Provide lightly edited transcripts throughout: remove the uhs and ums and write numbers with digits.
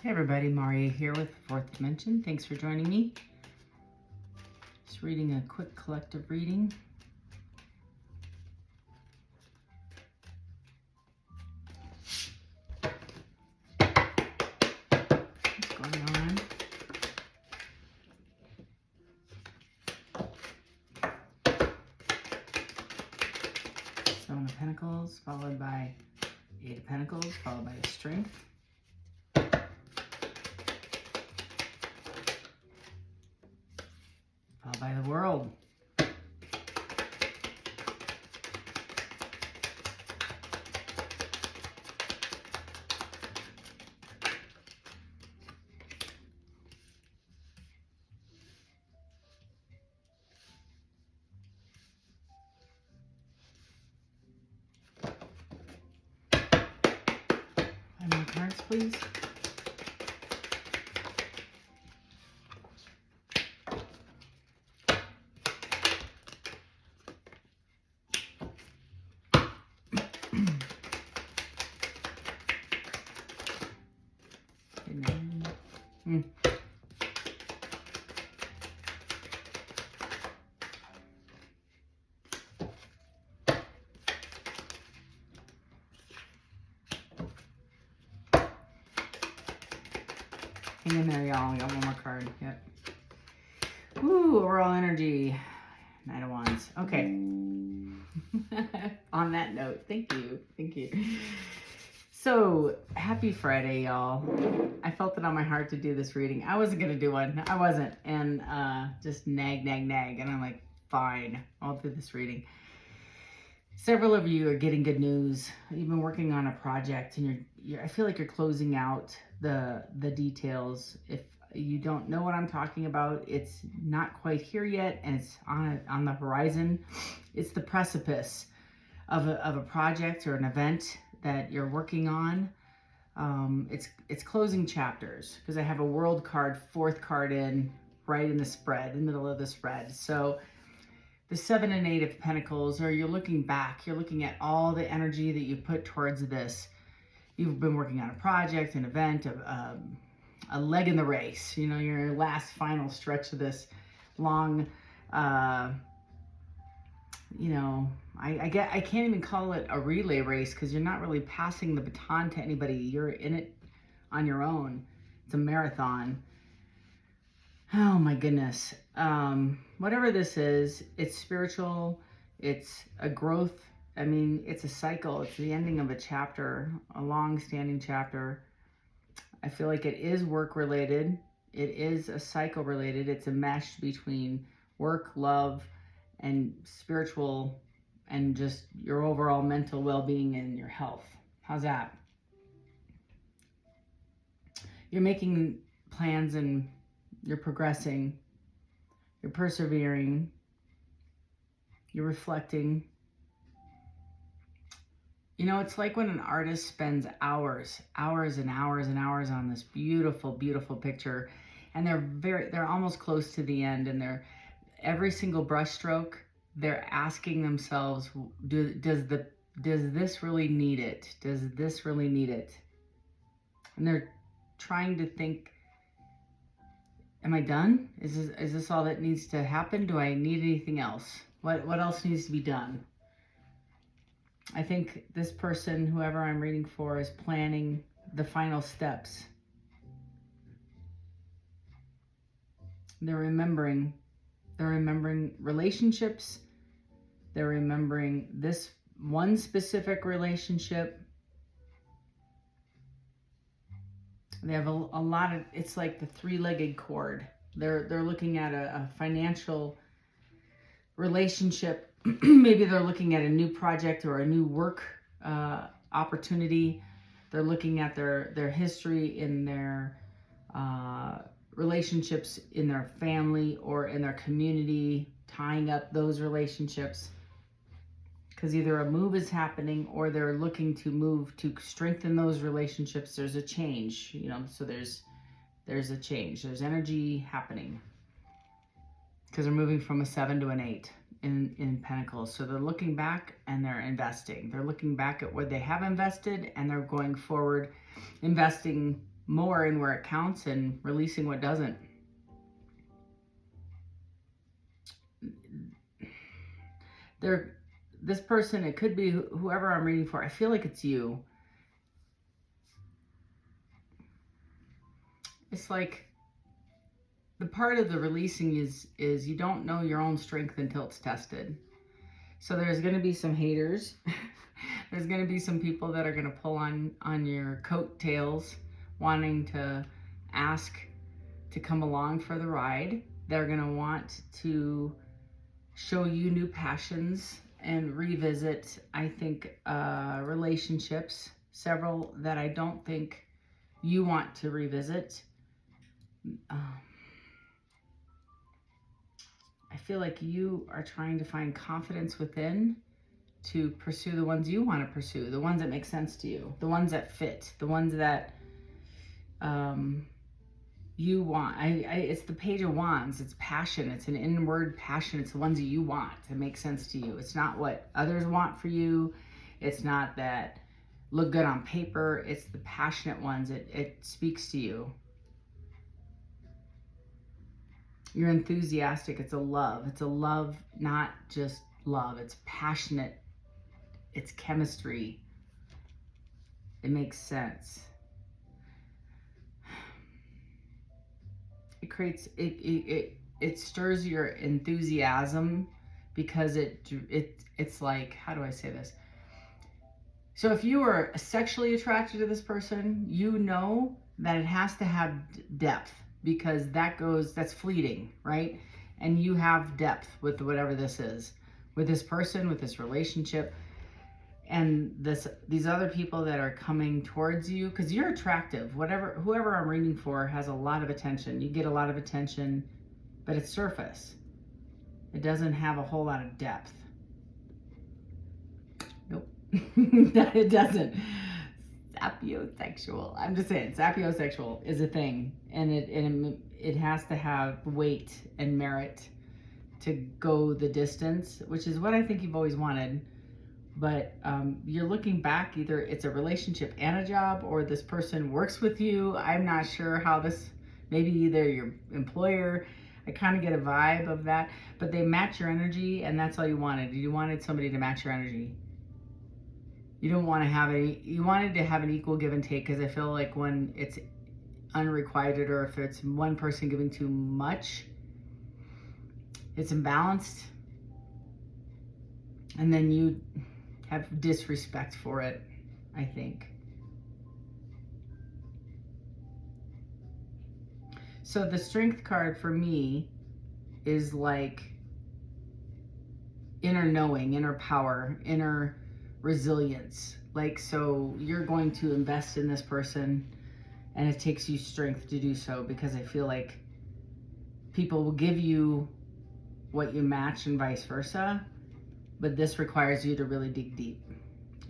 Hey everybody, Maria here with Fourth Dimension. Thanks for joining me. Just reading a quick collective reading. What's going on? Seven of Pentacles, followed by Eight of Pentacles, followed by the Strength. Followed by the World. Five more cards, please. Hang in there, y'all. We got one more card. Yep. Woo, overall energy. Knight of Wands. Okay. On that note, thank you. Thank you. So, happy Friday, y'all. I felt it on my heart to do this reading. I wasn't going to do one. I wasn't. And just nag. And I'm like, fine, I'll do this reading. Several of you are getting good news. You've been working on a project and I feel like you're closing out the details. If you don't know what I'm talking about, it's not quite here yet and it's on the horizon. It's the precipice of a project or an event that you're working on. It's closing chapters because I have a world card, fourth card right in the spread, in the middle of the spread. So the 7 and 8 of Pentacles, or you're looking back, you're looking at all the energy that you put towards this. You've been working on a project, an event, a leg in the race. You know, your last final stretch of this long, you know, I can't even call it a relay race because you're not really passing the baton to anybody. You're in it on your own. It's a marathon. Oh my goodness. Whatever this is, it's spiritual, it's a growth. I mean, it's a cycle. It's the ending of a chapter, a long-standing chapter. I feel like it is work-related. It is a cycle-related. It's a mesh between work, love, and spiritual, and just your overall mental well-being and your health. How's that? You're making plans and you're progressing, you're persevering, you're reflecting. You know, it's like when an artist spends hours and hours on this beautiful, beautiful picture, and they're almost close to the end, and every single brush stroke, they're asking themselves, does this really need it? Does this really need it? And they're trying to think, am I done? Is this all that needs to happen? Do I need anything else? What else needs to be done? I think this person, whoever I'm reading for, is planning the final steps. They're remembering relationships. They're remembering this one specific relationship. They have a lot of, it's like the three-legged cord. They're looking at a financial relationship. Maybe they're looking at a new project or a new work opportunity. They're looking at their history in their relationships in their family or in their community, tying up those relationships. Because either a move is happening or they're looking to move to strengthen those relationships. There's a change, you know, so there's a change. There's energy happening because they're moving from a 7 to an 8 in Pentacles. So they're looking back and they're investing. They're looking back at what they have invested and they're going forward, investing more in where it counts and releasing what doesn't. This person, it could be whoever I'm reading for. I feel like it's you. It's like the part of the releasing is you don't know your own strength until it's tested. So there's going to be some haters. There's going to be some people that are going to pull on your coattails, wanting to ask to come along for the ride. They're going to want to show you new passions and revisit, I think, relationships, several that I don't think you want to revisit. I feel like you are trying to find confidence within to pursue the ones you want to pursue, the ones that make sense to you, the ones that fit, the ones that you want. It's the Page of Wands. It's passion. It's an inward passion. It's the ones that you want to make sense to you. It's not what others want for you. It's not that look good on paper. It's the passionate ones. It speaks to you. You're enthusiastic. It's a love. It's a love, not just love. It's passionate. It's chemistry. It makes sense. It creates, it stirs your enthusiasm because it's like, how do I say this? So if you are sexually attracted to this person, you know that it has to have depth, because that's fleeting, right? And you have depth with whatever this is, with this person, with this relationship, and these other people that are coming towards you, because you're attractive. Whoever I'm reading for has a lot of attention. You get a lot of attention, but it's surface. It doesn't have a whole lot of depth. Nope. It doesn't. Sapiosexual. I'm just saying, sapiosexual is a thing, and it has to have weight and merit to go the distance, which is what I think you've always wanted. But you're looking back, either it's a relationship and a job, or this person works with you. I'm not sure how this, maybe either your employer. I kind of get a vibe of that, but they match your energy, and that's all you wanted. You wanted somebody to match your energy. You don't want to have you wanted to have an equal give and take, because I feel like when it's unrequited, or if it's one person giving too much, it's imbalanced. And then you have disrespect for it, I think. So the Strength card for me is like inner knowing, inner power, inner resilience. Like, so you're going to invest in this person, and it takes you strength to do so, because I feel like people will give you what you match and vice versa, but this requires you to really dig deep.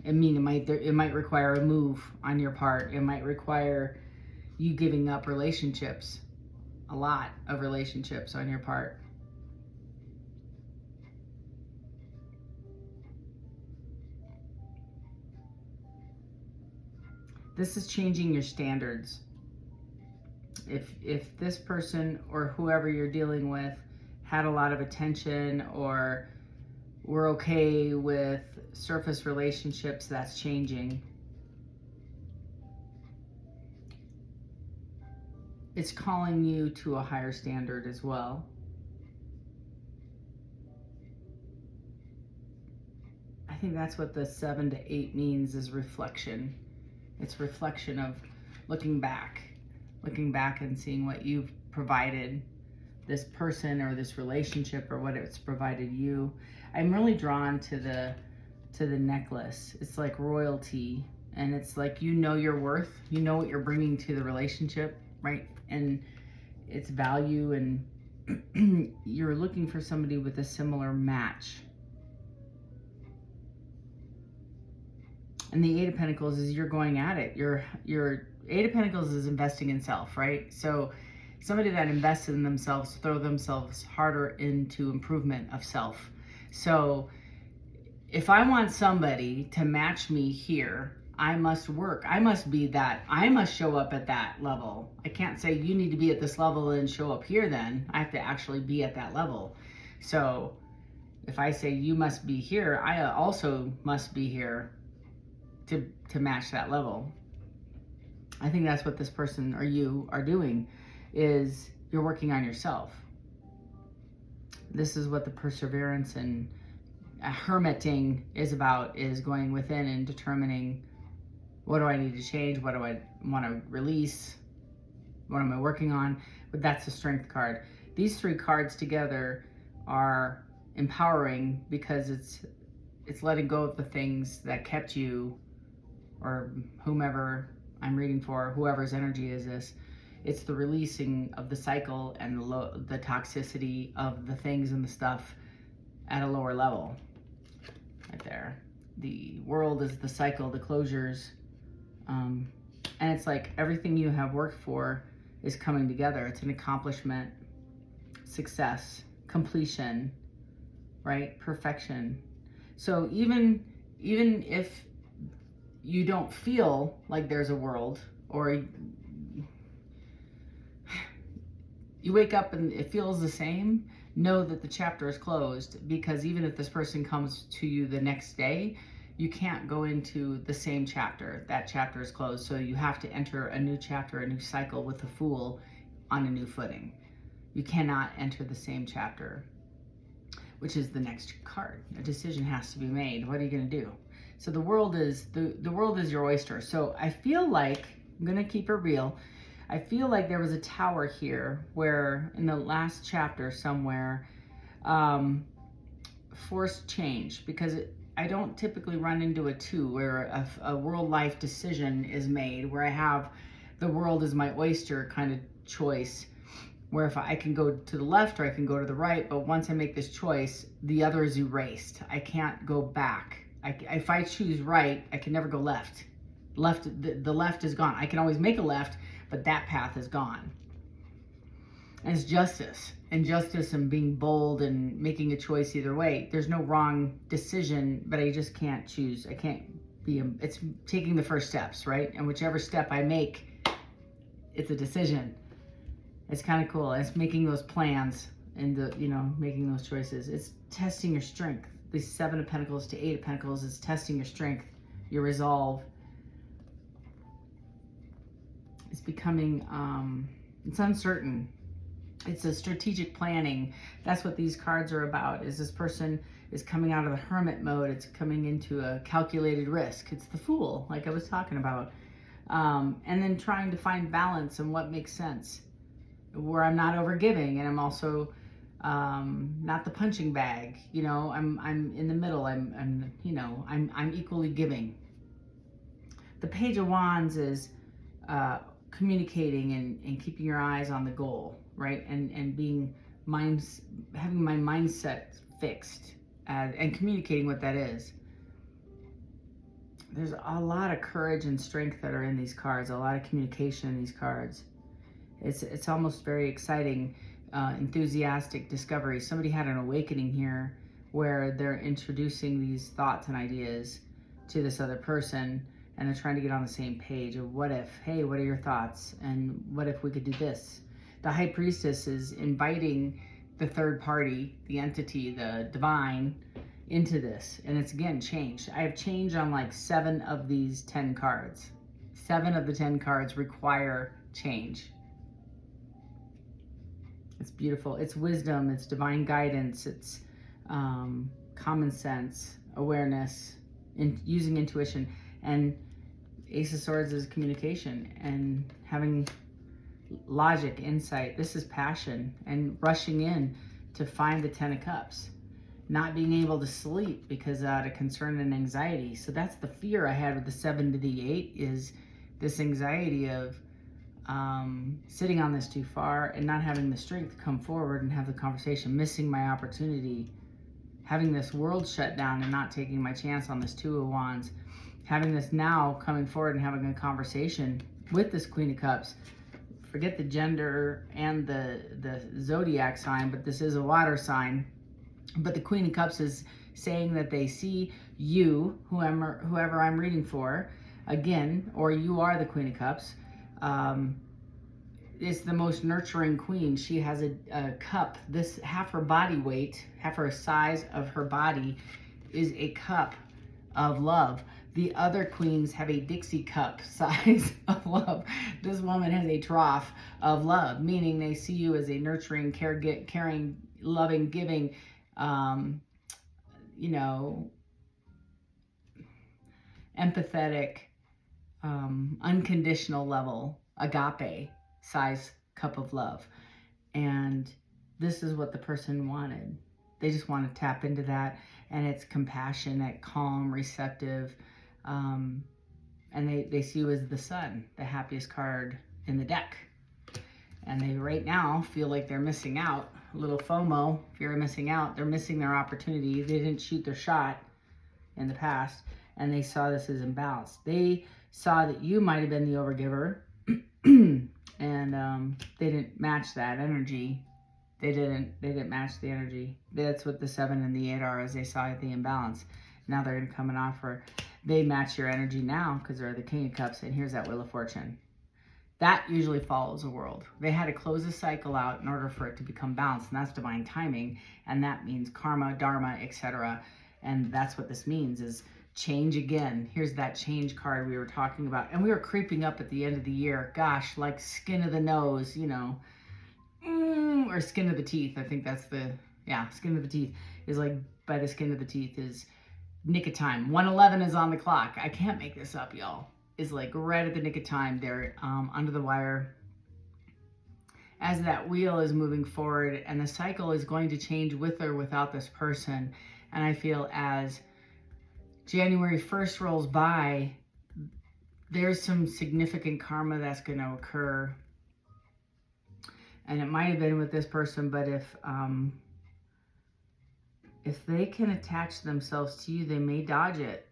I mean, it might require a move on your part. It might require you giving up relationships, a lot of relationships on your part. This is changing your standards. If this person or whoever you're dealing with had a lot of attention, or were okay with surface relationships, that's changing. It's calling you to a higher standard as well. I think that's what the 7 to 8 means, is reflection. It's reflection of looking back and seeing what you've provided this person or this relationship, or what it's provided you. I'm really drawn to the necklace. It's like royalty, and it's like, you know your worth, you know what you're bringing to the relationship, right? And its value, and you're looking for somebody with a similar match. And the 8 of Pentacles is you're going at it. Your 8 of Pentacles is investing in self, right? So somebody that invested in themselves throw themselves harder into improvement of self. So if I want somebody to match me here, I must work. I must be that. I must show up at that level. I can't say you need to be at this level and show up here then. I have to actually be at that level. So if I say you must be here, I also must be here to match that level. I think that's what this person or you are doing, is you're working on yourself. This is what the perseverance and hermiting is about, is going within and determining, what do I need to change? What do I want to release? What am I working on? But that's the strength card. These three cards together are empowering, because it's letting go of the things that kept you, or whomever I'm reading for, whoever's energy is this. It's the releasing of the cycle and the toxicity of the things and the stuff at a lower level. Right there. The world is the cycle, the closures. And it's like everything you have worked for is coming together. It's an accomplishment, success, completion, right? Perfection. So even if you don't feel like there's a world, or you wake up and it feels the same, know that the chapter is closed, because even if this person comes to you the next day, you can't go into the same chapter. That chapter is closed. So you have to enter a new chapter, a new cycle with the Fool on a new footing. You cannot enter the same chapter, which is the next card. A decision has to be made. What are you going to do? So the world is the world is your oyster. So I feel like, I'm going to keep it real, I feel like there was a tower here where in the last chapter somewhere, forced change, because I don't typically run into a 2 where a world life decision is made, where I have the world as my oyster kind of choice, where if I can go to the left or I can go to the right, but once I make this choice, the other is erased. I can't go back. If I choose right, I can never go left. The left is gone. I can always make a left, but that path is gone. And it's justice. And justice and being bold and making a choice either way. There's no wrong decision, but I just can't choose. I can't be, it's taking the first steps, right? And whichever step I make, it's a decision. It's kind of cool. It's making those plans and making those choices. It's testing your strength. The 7 of Pentacles to 8 of Pentacles is testing your strength, your resolve. It's becoming, it's uncertain. It's a strategic planning. That's what these cards are about, is this person is coming out of the hermit mode. It's coming into a calculated risk. It's the Fool, like I was talking about. And then trying to find balance and what makes sense, where I'm not overgiving and I'm also not the punching bag. I'm in the middle. I'm equally giving. The Page of Wands is communicating and keeping your eyes on the goal, right? And being having my mindset fixed and communicating what that is. There's a lot of courage and strength that are in these cards, a lot of communication in these cards. It's almost very exciting, enthusiastic discovery. Somebody had an awakening here where they're introducing these thoughts and ideas to this other person, and they're trying to get on the same page of what if, hey, what are your thoughts? And what if we could do this? The High Priestess is inviting the third party, the entity, the divine, into this. And it's, again, change. I have change on like 7 of these 10 cards. 7 of the 10 cards require change. It's beautiful. It's wisdom. It's divine guidance. It's common sense, awareness, using intuition. And Ace of Swords is communication and having logic, insight. This is passion and rushing in to find the 10 of Cups. Not being able to sleep because out of concern and anxiety. So that's the fear I had with the 7 to the 8, is this anxiety of sitting on this too far and not having the strength to come forward and have the conversation, missing my opportunity, having this world shut down and not taking my chance on this 2 of Wands, having this now coming forward and having a conversation with this Queen of Cups. Forget the gender and the zodiac sign, but this is a water sign. But the Queen of Cups is saying that they see you, whoever I'm reading for, again, or you are the Queen of Cups. Is the most nurturing queen. She has a cup. This half her body weight, half her size of her body is a cup of love. The other queens have a Dixie cup size of love. This woman has a trough of love, meaning they see you as a nurturing, caring, loving, giving, you know, empathetic, unconditional level, agape size cup of love. And this is what the person wanted. They just want to tap into that, and it's compassionate, calm, receptive, and they see you as the sun, the happiest card in the deck. And they right now feel like they're missing out. A little FOMO, fear of missing out. They're missing their opportunity. They didn't shoot their shot in the past, and they saw this as imbalanced. They saw that you might have been the overgiver, and they didn't match that energy. They didn't match the energy. That's what the 7 and the 8 are, as they saw the imbalance. Now they're going to come and offer. They match your energy now because they're the King of Cups, and here's that Wheel of Fortune. That usually follows the world. They had to close a cycle out in order for it to become balanced, and that's divine timing, and that means karma, dharma, etc. And that's what this means, is change again. Here's that change card we were talking about, and we were creeping up at the end of the year. Gosh, like skin of the nose, you know, or skin of the teeth. I think that's the, yeah, skin of the teeth is like, by the skin of the teeth is nick of time. 111 is on the clock. I can't make this up, y'all. Is like right at the nick of time. They're under the wire as that wheel is moving forward, and the cycle is going to change with or without this person. And I feel as January 1st rolls by, there's some significant karma that's going to occur. And it might have been with this person, but if they can attach themselves to you, they may dodge it.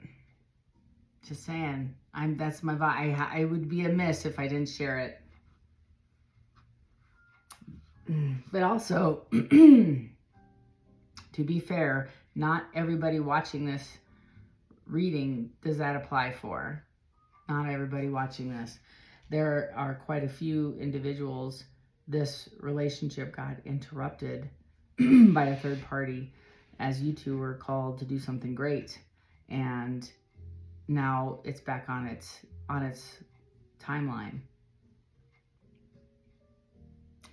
Just saying. That's my vibe. I would be amiss if I didn't share it. But also, to be fair, not everybody watching this reading does that apply for. Not everybody watching this. There are quite a few individuals this relationship got interrupted by a third party, as you two were called to do something great, and now it's back on its timeline.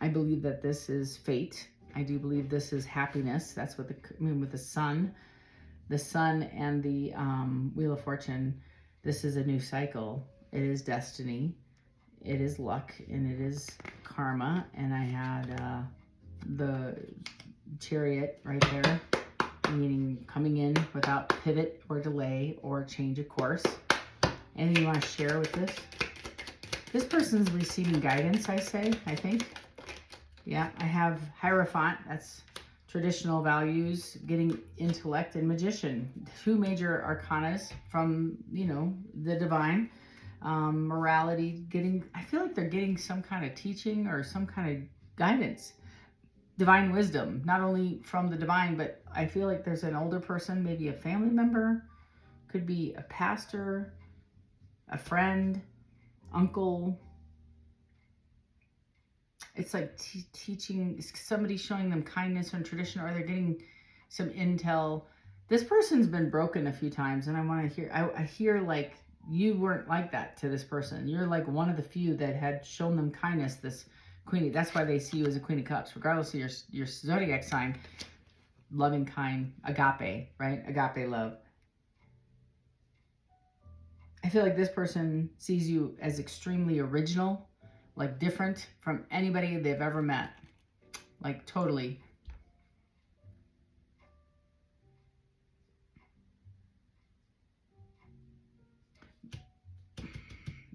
I believe that this is fate. I do believe this is happiness. That's what with the sun and the Wheel of Fortune. This is a new cycle. It is destiny. It is luck, and it is karma. And I had the Chariot right there, meaning coming in without pivot or delay or change of course. Anything you want to share with this? This person's receiving guidance, I think. Yeah, I have Hierophant. That's traditional values, getting intellect, and Magician. 2 major arcanas from, you know, the divine. Morality, I feel like they're getting some kind of teaching or some kind of guidance. Divine wisdom, not only from the divine, but I feel like there's an older person, maybe a family member, could be a pastor, a friend, uncle. It's like teaching, somebody showing them kindness and tradition, or they're getting some intel. This person's been broken a few times, and I want to hear, I hear like you weren't like that to this person. You're like one of the few that had shown them kindness, this Queen. That's why they see you as a Queen of Cups, regardless of your zodiac sign. Loving, kind, agape, right? Agape love. I feel like this person sees you as extremely original, like different from anybody they've ever met. Like totally.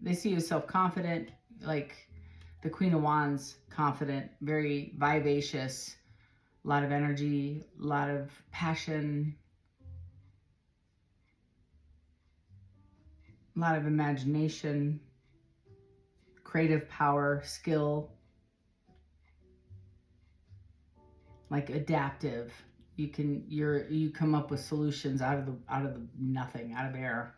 They see you as self-confident, like the Queen of Wands, confident, very vivacious, a lot of energy, a lot of passion, a lot of imagination, creative power, skill, like adaptive. You come up with solutions out of the nothing, out of air.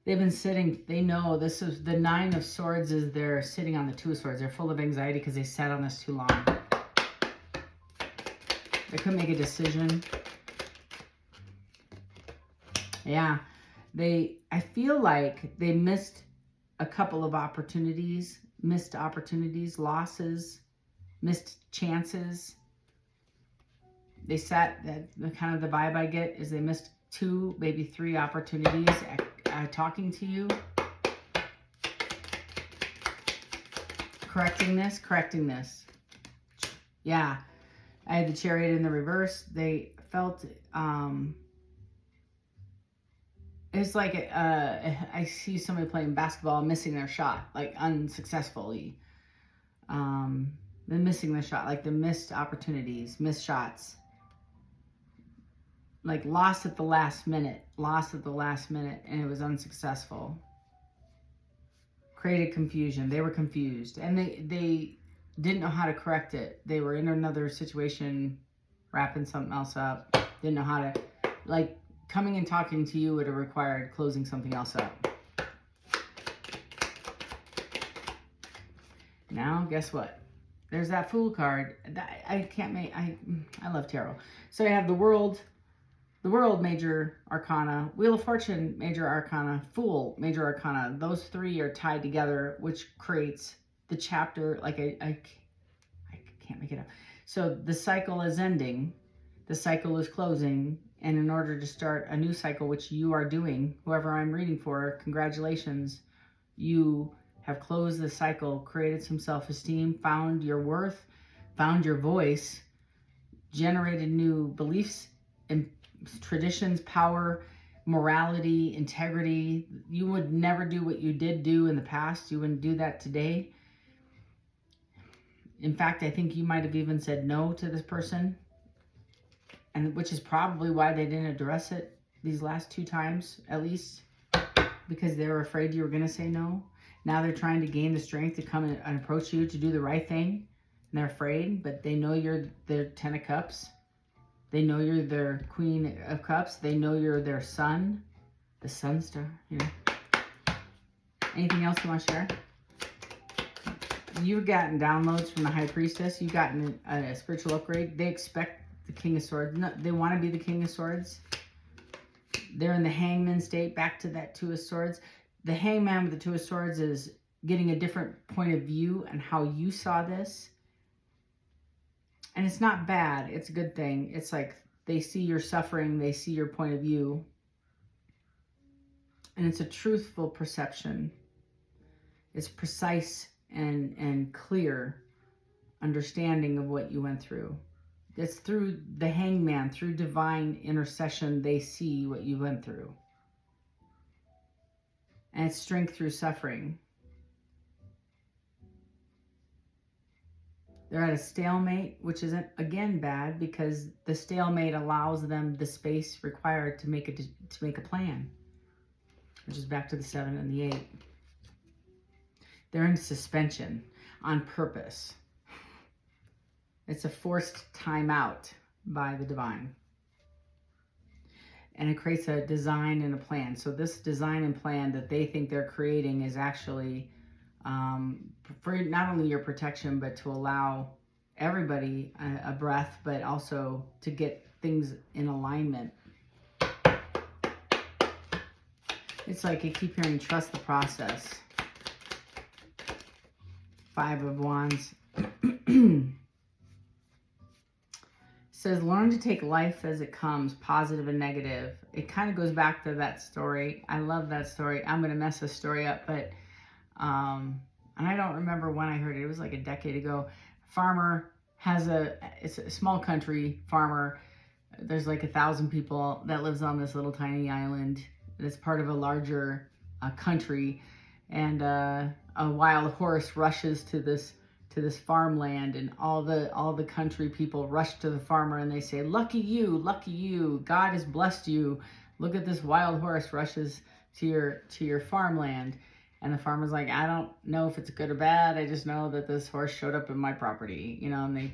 They've been sitting, they know this is the Nine of Swords, is they're sitting on the Two of Swords. They're full of anxiety because they sat on this too long. They couldn't make a decision. Yeah, I feel like they missed a couple of opportunities, losses, missed chances. They sat, the kind of the vibe I get is they missed 2, maybe 3 opportunities at talking to you. Correcting this. Yeah, I had the Chariot in the reverse. They felt, it's like I see somebody playing basketball and missing their shot, like unsuccessfully. They're missing the shot, like the missed opportunities, missed shots. Like lost at the last minute, and it was unsuccessful. Created confusion. They were confused, and they didn't know how to correct it. They were in another situation, wrapping something else up. Didn't know how to, like, coming and talking to you would have required closing something else up. Now, guess what? There's that Fool card. I can't make, I love tarot. So I have the World, Major Arcana, Wheel of Fortune, Major Arcana, Fool, Major Arcana. Those 3 are tied together, which creates the chapter. Like I can't make it up. So the cycle is ending, the cycle is closing, and in order to start a new cycle, which you are doing, whoever I'm reading for, congratulations, you have closed the cycle, created some self-esteem, found your worth, found your voice, generated new beliefs and traditions, power, morality, integrity. You would never do what you did do in the past. You wouldn't do that today. In fact, I think you might have even said no to this person, and which is probably why they didn't address it these last 2 times, at least, because they were afraid you were going to say no. Now they're trying to gain the strength to come and approach you to do the right thing, and they're afraid, but they know you're their 10 of Cups. They know you're their Queen of Cups. They know you're their sun, the sun star. You know. Anything else you want to share? You've gotten downloads from the High Priestess. You've gotten a spiritual upgrade. They expect the King of Swords. No, they want to be the King of Swords. They're in the Hangman state, back to that Two of Swords. The Hangman with the Two of Swords is getting a different point of view and how you saw this. And it's not bad. It's a good thing. It's like they see your suffering. They see your point of view. And it's a truthful perception. It's precise and clear understanding of what you went through. It's through the Hangman, through divine intercession, they see what you went through. And it's strength through suffering. They're at a stalemate, which isn't, again, bad, because the stalemate allows them the space required to make a plan, which is back to the 7 and the 8. They're in suspension on purpose. It's a forced timeout by the divine. And it creates a design and a plan. So this design and plan that they think they're creating is actually for not only your protection, but to allow everybody a breath, but also to get things in alignment. It's like you keep hearing, trust the process. 5 of Wands. Says, learn to take life as it comes, positive and negative. It kind of goes back to that story. I love that story. I'm going to mess this story up, but, and I don't remember when I heard it. It was like a decade ago. Farmer has it's a small country farmer. There's like 1,000 people that lives on this little tiny island. It's part of a larger country. And a wild horse rushes to this farmland, and all the country people rush to the farmer and they say, lucky you, God has blessed you. Look at this wild horse rushes to your farmland. And the farmer's like, I don't know if it's good or bad. I just know that this horse showed up in my property, you know. And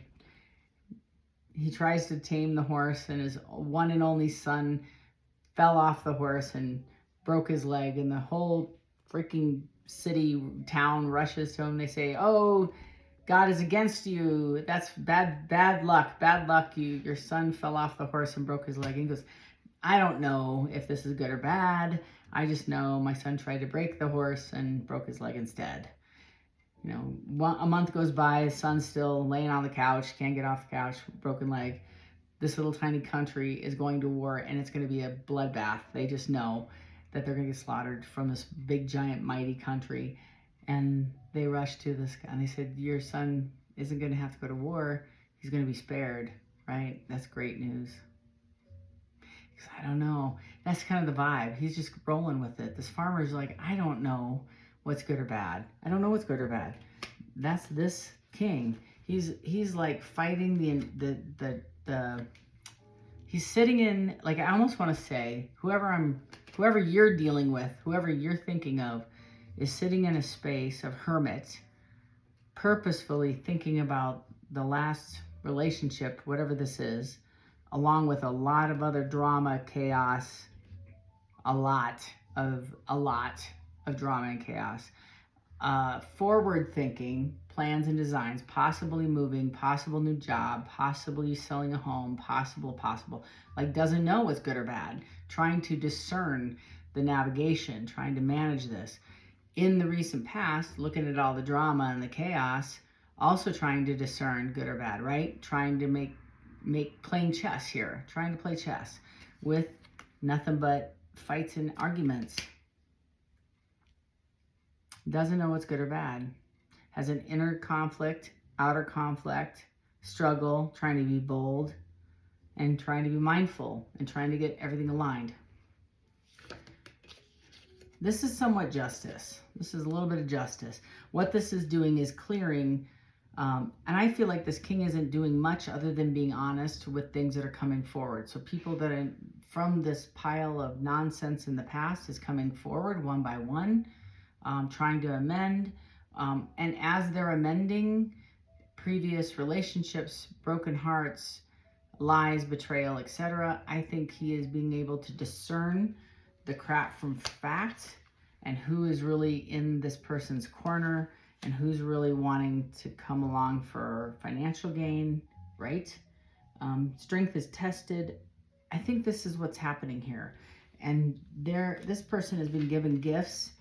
he tries to tame the horse, and his one and only son fell off the horse and broke his leg, and the whole freaking city, town rushes to him. They say, oh, God is against you. That's bad luck. Bad luck. Your son fell off the horse and broke his leg. And he goes, I don't know if this is good or bad. I just know my son tried to break the horse and broke his leg instead. You know, a month goes by, his son's still laying on the couch, can't get off the couch, broken leg. This little tiny country is going to war, and it's going to be a bloodbath. They just know that they're going to get slaughtered from this big, giant, mighty country. And they rush to this guy, and they said, your son isn't going to have to go to war. He's going to be spared, right? That's great news. Because I don't know. That's kind of the vibe. He's just rolling with it. This farmer's like, I don't know what's good or bad. I don't know what's good or bad. That's this king. He's like fighting the he's sitting in, like, I almost want to say, whoever you're dealing with, whoever you're thinking of, is sitting in a space of hermit, purposefully thinking about the last relationship, whatever this is, along with a lot of other drama, chaos, a lot of drama and chaos. Forward thinking, plans and designs, possibly moving, possible new job, possibly selling a home, possible, like doesn't know what's good or bad, trying to discern the navigation, trying to manage this. In the recent past, looking at all the drama and the chaos, also trying to discern good or bad, right? Trying to playing chess here, trying to play chess with nothing but fights and arguments. Doesn't know what's good or bad. Has an inner conflict, outer conflict, struggle, trying to be bold, and trying to be mindful, and trying to get everything aligned. This is somewhat justice. This is a little bit of justice. What this is doing is clearing, and I feel like this king isn't doing much other than being honest with things that are coming forward. So people that are from this pile of nonsense in the past is coming forward one by one, trying to amend. And as they're amending previous relationships, broken hearts, lies, betrayal, etc., I think he is being able to discern the crap from fact, and who is really in this person's corner, and who's really wanting to come along for financial gain, right? Strength is tested. I think this is what's happening here. And this person has been given gifts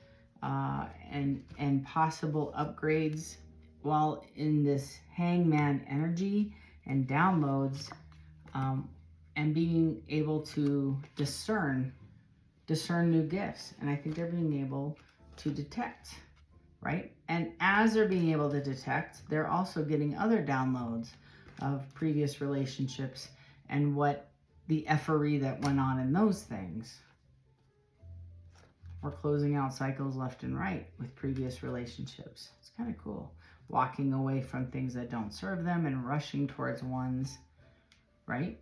and possible upgrades while in this hangman energy and downloads, and being able to discern new gifts. And I think they're being able to detect, right? And as they're being able to detect, they're also getting other downloads of previous relationships and what the effery that went on in those things. We're closing out cycles left and right with previous relationships. It's kind of cool. Walking away from things that don't serve them and rushing towards ones, right,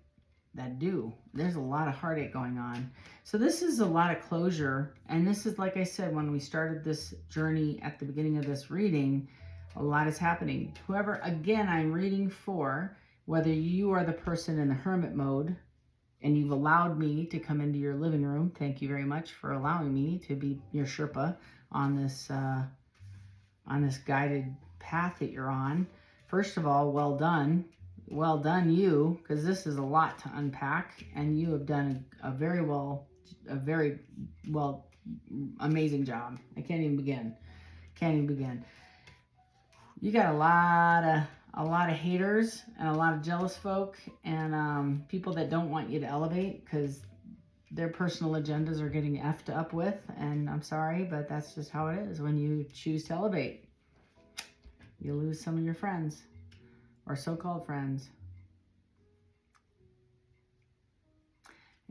that do. There's a lot of heartache going on. So this is a lot of closure. And this is, like I said, when we started this journey at the beginning of this reading, a lot is happening. Whoever, again, I'm reading for, whether you are the person in the hermit mode, and you've allowed me to come into your living room. Thank you very much for allowing me to be your Sherpa on this guided path that you're on. First of all, well done. Well done, you, because this is a lot to unpack, and you have done a very well, amazing job. I can't even begin. You got a lot of haters and a lot of jealous folk, and people that don't want you to elevate because their personal agendas are getting effed up with. And I'm sorry, but that's just how it is. When you choose to elevate, you lose some of your friends, or so-called friends.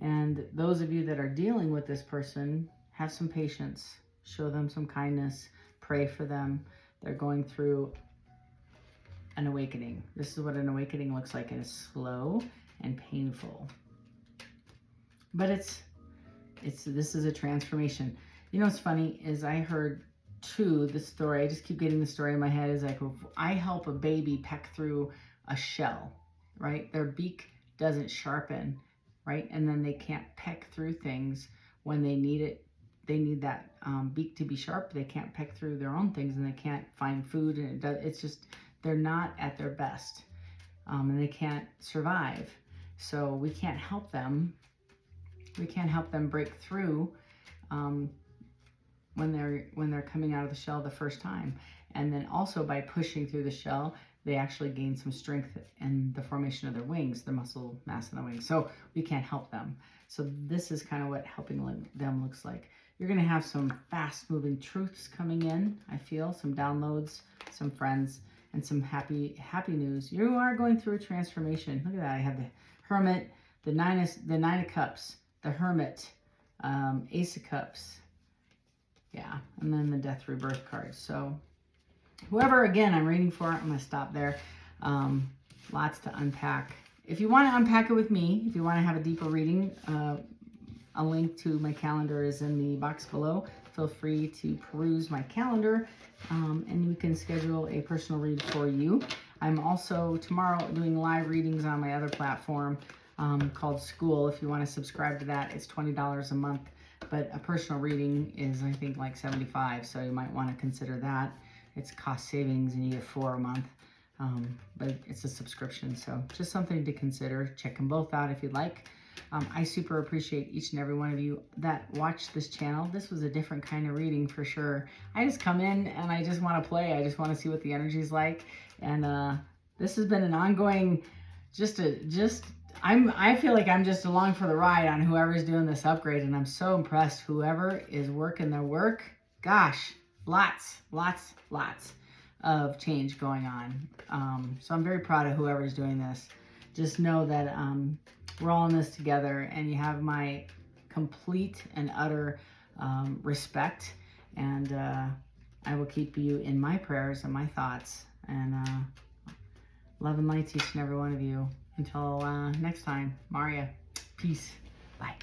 And those of you that are dealing with this person, have some patience, show them some kindness, pray for them. They're going through an awakening. This is what an awakening looks like, and it's slow and painful. But this is a transformation. You know what's funny is I heard too the story. I just keep getting the story in my head. Is like, I help a baby peck through a shell, right? Their beak doesn't sharpen, right? And then they can't peck through things when they need it they need that beak to be sharp. They can't peck through their own things, and they can't find food, and it's just, they're not at their best, and they can't survive. So we can't help them. We can't help them break through when they're coming out of the shell the first time. And then also by pushing through the shell, they actually gain some strength in the formation of their wings, the muscle mass in the wings. So we can't help them. So this is kind of what helping them looks like. You're going to have some fast moving truths coming in, I feel, some downloads, some friends, and some happy news. You are going through a transformation. Look at that. I have the Hermit, the Nine of Cups, the Hermit, Ace of Cups. Yeah, and then the Death Rebirth card. So whoever, again, I'm reading for, I'm going to stop there. Lots to unpack. If you want to unpack it with me, if you want to have a deeper reading, a link to my calendar is in the box below. Feel free to peruse my calendar, and we can schedule a personal read for you. I'm also tomorrow doing live readings on my other platform called School. If you want to subscribe to that, it's $20 a month. But a personal reading is, I think, like $75, so you might want to consider that. It's cost savings, and you get 4 a month, but it's a subscription, so just something to consider. Check them both out if you'd like. I super appreciate each and every one of you that watch this channel. This was a different kind of reading for sure. I just come in and I just want to play. I just want to see what the energy is like, and this has been an ongoing, I feel like I'm just along for the ride on whoever's doing this upgrade, and I'm so impressed. Whoever is working their work, gosh, lots of change going on. So I'm very proud of whoever's doing this. Just know that we're all in this together, and you have my complete and utter respect, and I will keep you in my prayers and my thoughts, and love and light to each and every one of you. Until next time, Maria. Peace. Bye.